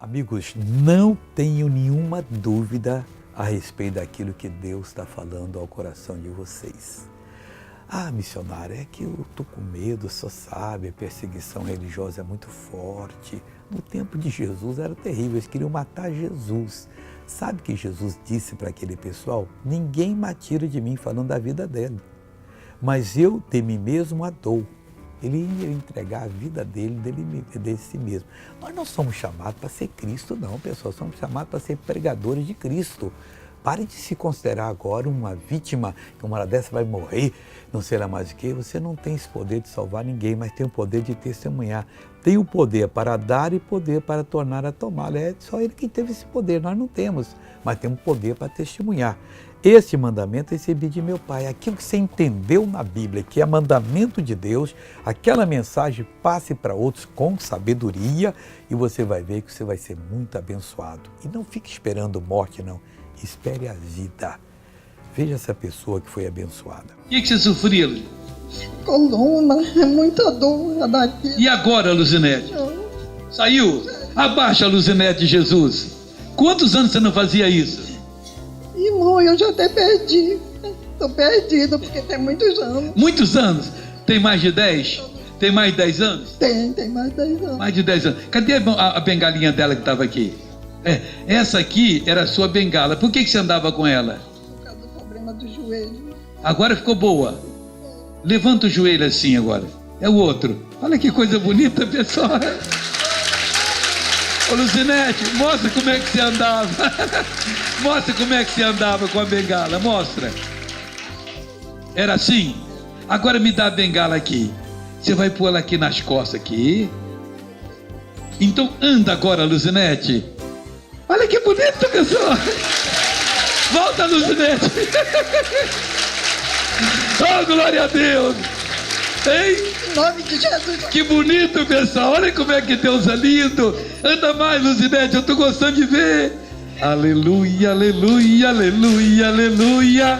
Amigos, não tenho nenhuma dúvida a respeito daquilo que Deus está falando ao coração de vocês. Ah, missionário, é que eu estou com medo, só sabe, a perseguição religiosa é muito forte. No tempo de Jesus era terrível, eles queriam matar Jesus. Sabe o que Jesus disse para aquele pessoal? Ninguém me tira de mim, falando da vida dele. Mas eu de mim mesmo a dou. Ele ia entregar a vida dele, de si mesmo. Nós não somos chamados para ser Cristo, não, pessoal. Somos chamados para ser pregadores de Cristo. Pare de se considerar agora uma vítima, que uma hora dessa vai morrer, não sei lá mais o que. Você não tem esse poder de salvar ninguém, mas tem o poder de testemunhar. Tem o poder para dar e poder para tornar a tomá-lo. É só ele que teve esse poder, nós não temos, mas temos poder para testemunhar. Este mandamento eu recebi de meu Pai. Aquilo que você entendeu na Bíblia, que é mandamento de Deus, aquela mensagem passe para outros com sabedoria e você vai ver que você vai ser muito abençoado. E não fique esperando morte, não. Espere a vida. Veja essa pessoa que foi abençoada. O que você sofria? Coluna, é muita dor daqui. E agora, Luzinete? Saiu? Abaixa a Luzinete de Jesus. Quantos anos você não fazia isso? Irmão, eu já até perdi. Estou perdido, porque tem muitos anos. Muitos anos? Tem mais de 10? Tem mais de 10 anos? Tem mais de 10 anos. Mais de 10 anos. Cadê a bengalinha dela que estava aqui? Essa aqui era a sua bengala. Por que você andava com ela? Por causa do problema do joelho. Agora ficou boa. Levanta o joelho assim agora. É o outro. Olha que coisa bonita, pessoal. Ô Luzinete, mostra como é que você andava. Mostra como é que você andava com a bengala. Mostra. Era assim? Agora me dá a bengala aqui. Você vai pôr ela aqui nas costas aqui. Então anda agora, Luzinete. Olha que bonito, pessoal. Volta, Luzinete. Oh, glória a Deus. Hein? Em nome de Jesus. Que bonito, pessoal. Olha como é que Deus é lindo. Anda mais, Luzinete. Eu estou gostando de ver. Aleluia, aleluia, aleluia, aleluia.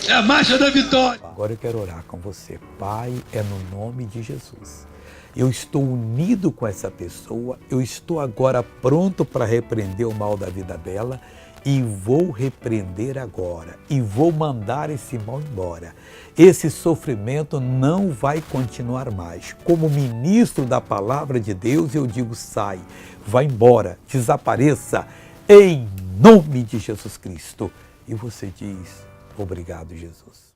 É a marcha da vitória. Agora eu quero orar com você. Pai, é no nome de Jesus. Eu estou unido com essa pessoa, eu estou agora pronto para repreender o mal da vida dela e vou repreender agora e vou mandar esse mal embora. Esse sofrimento não vai continuar mais. Como ministro da palavra de Deus, eu digo: sai, vai embora, desapareça, em nome de Jesus Cristo. E você diz: obrigado, Jesus.